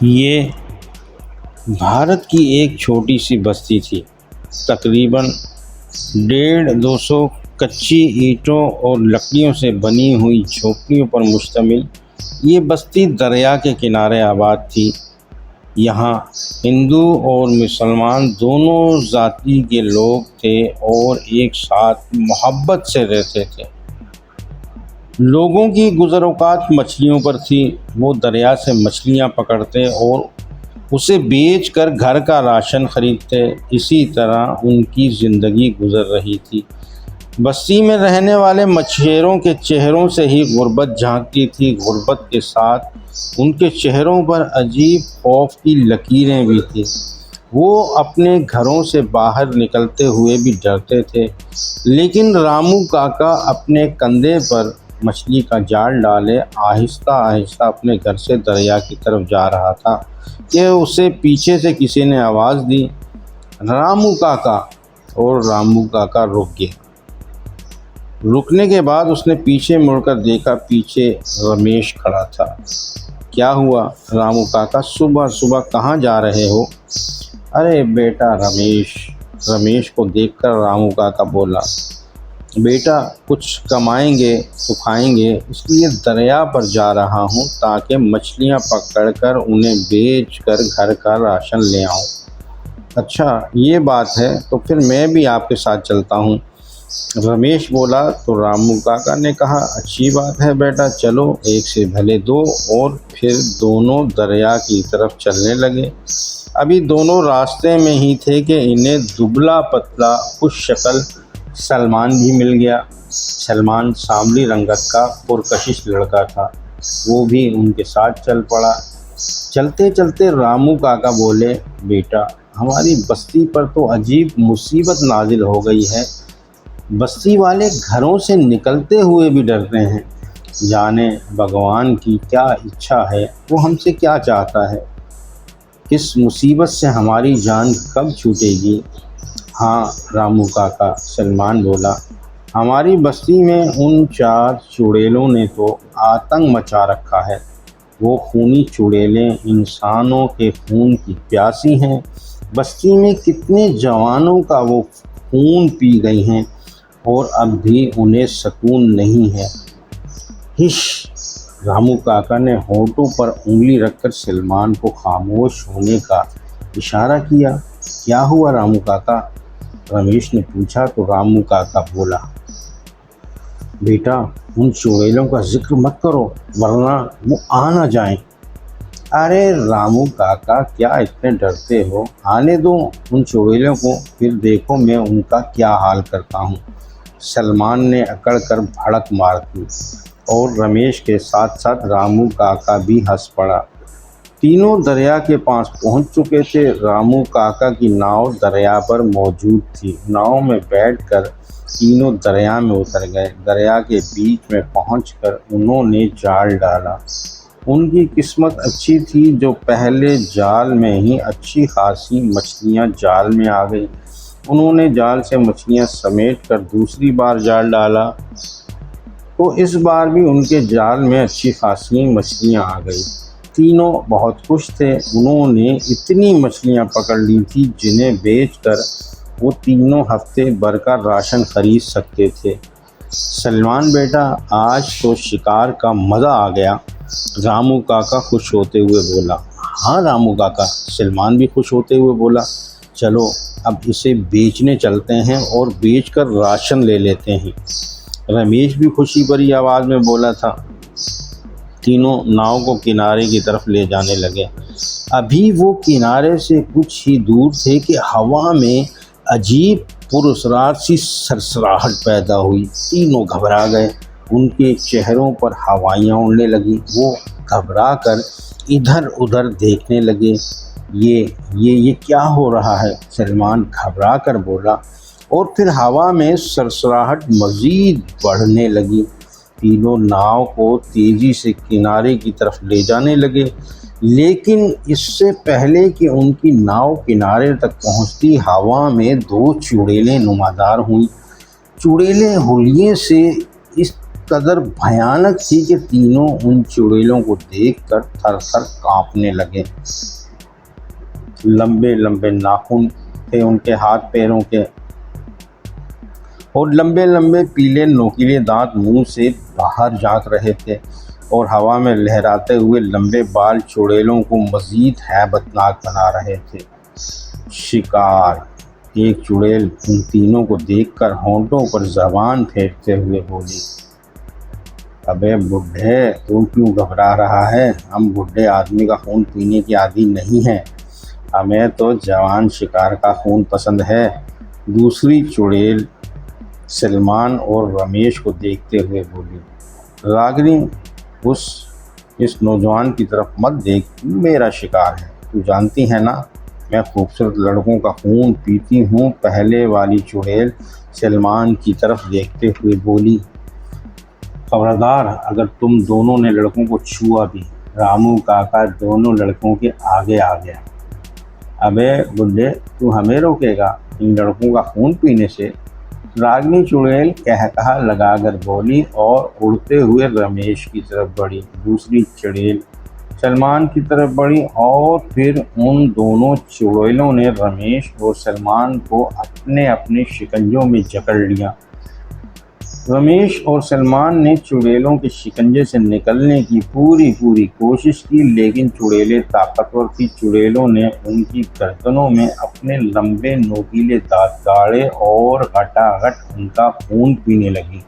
ये भारत की एक छोटी सी बस्ती थी। तकरीबन 150-200 कच्ची ईंटों और लकड़ियों से बनी हुई झोपड़ियों पर मुश्तमिल ये बस्ती दरिया के किनारे आबाद थी। यहाँ हिंदू और मुसलमान दोनों जाति के लोग थे और एक साथ मोहब्बत से रहते थे। लोगों की गुज़र-औक़ात मछलियों पर थी। वो दरिया से मछलियाँ पकड़ते और उसे बेचकर घर का राशन खरीदते। इसी तरह उनकी ज़िंदगी गुजर रही थी। बस्ती में रहने वाले मछुआरों के चेहरों से ही गुर्बत झांकती थी। गुर्बत के साथ उनके चेहरों पर अजीब खौफ की लकीरें भी थी। वो अपने घरों से बाहर निकलते हुए भी डरते थे। लेकिन रामू काका अपने कंधे पर मछली का जाल डाले आहिस्ता आहिस्ता अपने घर से दरिया की तरफ जा रहा था कि उसे पीछे से किसी ने आवाज़ दी, रामू काका। और रामू काका रुक गया। रुकने के बाद उसने पीछे मुड़कर देखा, पीछे रमेश खड़ा था। क्या हुआ रामू काका, सुबह सुबह कहाँ जा रहे हो? अरे बेटा रमेश। रमेश को देखकर रामू काका बोला, बेटा कुछ कमाएंगे तो खाएंगे, इसलिए दरिया पर जा रहा हूँ ताकि मछलियाँ पकड़कर उन्हें बेचकर घर का राशन ले आऊँ। अच्छा ये बात है, तो फिर मैं भी आपके साथ चलता हूँ। रमेश बोला। तो रामू काका ने कहा, अच्छी बात है बेटा, चलो एक से भले दो। और फिर दोनों दरिया की तरफ चलने लगे। अभी दोनों रास्ते में ही थे कि इन्हें दुबला पतला खुश शक्ल सलमान भी मिल गया। सलमान सांवली रंगत का पुरकशिश लड़का था। वो भी उनके साथ चल पड़ा। चलते चलते रामू काका बोले, बेटा हमारी बस्ती पर तो अजीब मुसीबत नाजिल हो गई है। बस्ती वाले घरों से निकलते हुए भी डरते हैं। जाने भगवान की क्या इच्छा है, वो हमसे क्या चाहता है। इस मुसीबत से हमारी जान कब छूटेगी। हाँ रामू काका, सलमान बोला, हमारी बस्ती में उन 4 चुड़ैलों ने तो आतंक मचा रखा है। वो खूनी चुड़ैलें इंसानों के खून की प्यासी हैं। बस्ती में कितने जवानों का वो खून पी गई हैं और अब भी उन्हें सुकून नहीं है। हिश। रामू काका ने होठों पर उंगली रखकर सलमान को खामोश होने का इशारा किया। क्या हुआ रामू काका, रमेश ने पूछा। तो रामू काका बोला, बेटा उन चुड़ैलों का जिक्र मत करो वरना वो आ ना जाएं। अरे रामू काका क्या इतने डरते हो, आने दो उन चुड़ैलों को, फिर देखो मैं उनका क्या हाल करता हूँ। सलमान ने अकड़ कर भड़क मार दी और रमेश के साथ साथ रामू काका भी हंस पड़ा। तीनों दरिया के पास पहुंच चुके थे। रामू काका की नाव दरिया पर मौजूद थी। नाव में बैठकर तीनों दरिया में उतर गए। दरिया के बीच में पहुंचकर उन्होंने जाल डाला। उनकी किस्मत अच्छी थी, जो पहले जाल में ही अच्छी खासी मछलियां जाल में आ गई। उन्होंने जाल से मछलियां समेट कर दूसरी बार जाल डाला तो इस बार भी उनके जाल में अच्छी खासी मछलियां आ गई। तीनों बहुत खुश थे। उन्होंने इतनी मछलियां पकड़ ली थी जिन्हें बेचकर वो तीनों हफ्ते भर का राशन खरीद सकते थे। सलमान बेटा आज तो शिकार का मज़ा आ गया, रामू काका खुश होते हुए बोला। हाँ रामू काका, सलमान भी खुश होते हुए बोला, चलो अब इसे बेचने चलते हैं और बेचकर राशन ले लेते हैं। रमेश भी खुशी भरी आवाज़ में बोला था। तीनों नाव को किनारे की तरफ ले जाने लगे। अभी वो किनारे से कुछ ही दूर थे कि हवा में अजीब पुरस्कार सी सरसराहट पैदा हुई। तीनों घबरा गए। उनके चेहरों पर हवाइयाँ उड़ने लगी। वो घबरा कर इधर उधर देखने लगे। ये क्या हो रहा है, सलमान घबरा कर बोला। और फिर हवा में सरसराहट मज़ीद बढ़ने लगी। तीनों नाव को तेज़ी से किनारे की तरफ ले जाने लगे, लेकिन इससे पहले कि उनकी नाव किनारे तक पहुंचती, हवा में 2 चुड़ैलें नुमादार हुईं। चुड़ैलें हुलिये से इस कदर भयानक थी कि तीनों उन चुड़ैलों को देखकर थर-थर कांपने लगे। लंबे लंबे नाखून थे उनके हाथ पैरों के और लंबे लंबे पीले नोकीले दांत मुंह से बाहर झांक रहे थे और हवा में लहराते हुए लंबे बाल चुड़ैलों को मजीद हैबतनाक बना रहे थे। शिकार। एक चुड़ैल उन तीनों को देखकर होंठों पर जबान फेरते हुए बोली, अबे बुड्ढे, तू क्यों घबरा रहा है? हम बुढ़े आदमी का खून पीने की आदी नहीं हैं, हमें तो जवान शिकार का खून पसंद है। दूसरी चुड़ैल सलमान और रमेश को देखते हुए बोली, रागिनी, इस नौजवान की तरफ मत देख, मेरा शिकार है। तू जानती है ना, मैं खूबसूरत लड़कों का खून पीती हूँ। पहले वाली चुड़ैल सलमान की तरफ देखते हुए बोली, खबरदार, अगर तुम दोनों ने लड़कों को छुआ भी, रामू काका दोनों लड़कों के आगे आ गया। अबे बुड्ढे, तू हमें रोकेगा इन लड़कों का खून पीने से? रागिनी चुड़ैल कहकहा लगाकर बोली और उड़ते हुए रमेश की तरफ बढ़ी। दूसरी चुड़ैल सलमान की तरफ बढ़ी और फिर उन दोनों चुड़ैलों ने रमेश और सलमान को अपने अपने शिकंजों में जकड़ लिया। रमेश और सलमान ने चुड़ैलों के शिकंजे से निकलने की पूरी कोशिश की, लेकिन चुड़ैलें ताकतवर थी। चुड़ैलों ने उनकी गर्दनों में अपने लंबे नोकीले दांत गाड़े और घटाघट उनका खून पीने लगी।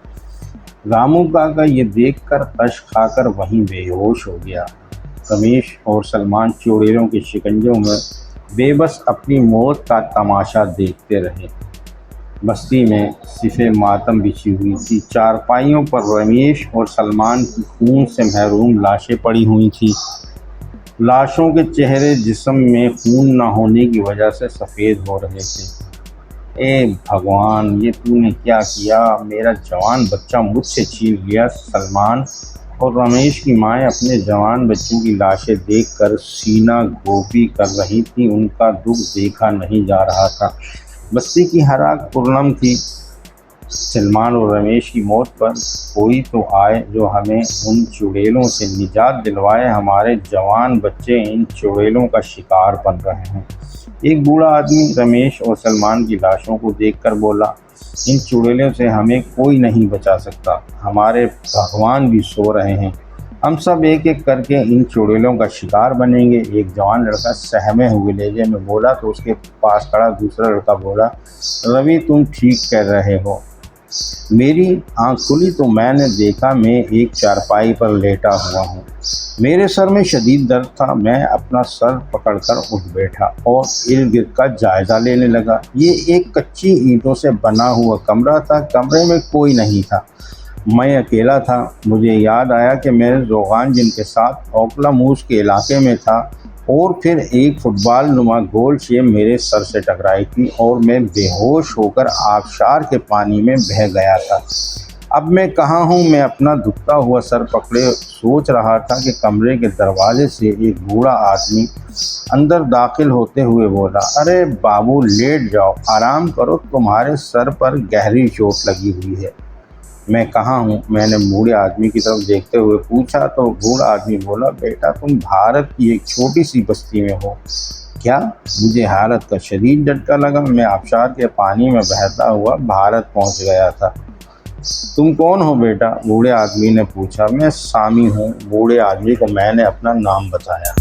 रामू काका ये देखकर कश खाकर वहीं बेहोश हो गया। रमेश और सलमान चुड़ैलों के शिकंजों में बेबस अपनी मौत का तमाशा देखते रहे। बस्ती में सिफे मातम बिछी हुई थी। चारपाइयों पर रमेश और सलमान की खून से महरूम लाशें पड़ी हुई थी। लाशों के चेहरे जिस्म में खून न होने की वजह से सफ़ेद हो रहे थे। ए भगवान, ये तूने क्या किया? मेरा जवान बच्चा मुझसे छीन लिया। सलमान और रमेश की माएँ अपने जवान बच्चों की लाशें देखकर सीना गोभी कर रही थी। उनका दुख देखा नहीं जा रहा था। बस्ती की हर आग पुरनम थी। सलमान और रमेश की मौत पर कोई तो आए जो हमें उन चुड़ैलों से निजात दिलवाए। हमारे जवान बच्चे इन चुड़ैलों का शिकार बन रहे हैं। एक बूढ़ा आदमी रमेश और सलमान की लाशों को देखकर बोला, इन चुड़ैलों से हमें कोई नहीं बचा सकता। हमारे भगवान भी सो रहे हैं। हम सब एक एक करके इन चुड़ैलों का शिकार बनेंगे। एक जवान लड़का सहमे हुए लहजे में बोला तो उसके पास खड़ा दूसरा लड़का बोला, रवि, तुम ठीक कह रहे हो। मेरी आँख खुली तो मैंने देखा मैं एक चारपाई पर लेटा हुआ हूँ। मेरे सर में शदीद दर्द था। मैं अपना सर पकड़कर उठ बैठा और इर्द गिर्द का जायज़ा लेने लगा। ये एक कच्ची ईंटों से बना हुआ कमरा था। कमरे में कोई नहीं था, मैं अकेला था। मुझे याद आया कि मैं जोगान जिनके साथ ओखला मूस के इलाके में था और फिर एक फुटबॉल नुमा गोल शेप मेरे सर से टकराई थी और मैं बेहोश होकर आबशार के पानी में बह गया था। अब मैं कहाँ हूँ? मैं अपना दुखता हुआ सर पकड़े सोच रहा था कि कमरे के दरवाजे से एक बूढ़ा आदमी अंदर दाखिल होते हुए बोला, अरे बाबू, लेट जाओ, आराम करो, तुम्हारे सर पर गहरी चोट लगी हुई है। मैं कहाँ हूँ? मैंने बूढ़े आदमी की तरफ देखते हुए पूछा तो बूढ़ा आदमी बोला, बेटा, तुम भारत की एक छोटी सी बस्ती में हो क्या? मुझे हालत का शदीद झटका लगा। मैं आबशार के पानी में बहता हुआ भारत पहुँच गया था। तुम कौन हो बेटा? बूढ़े आदमी ने पूछा। मैं सामी हूँ। बूढ़े आदमी को मैंने अपना नाम बताया।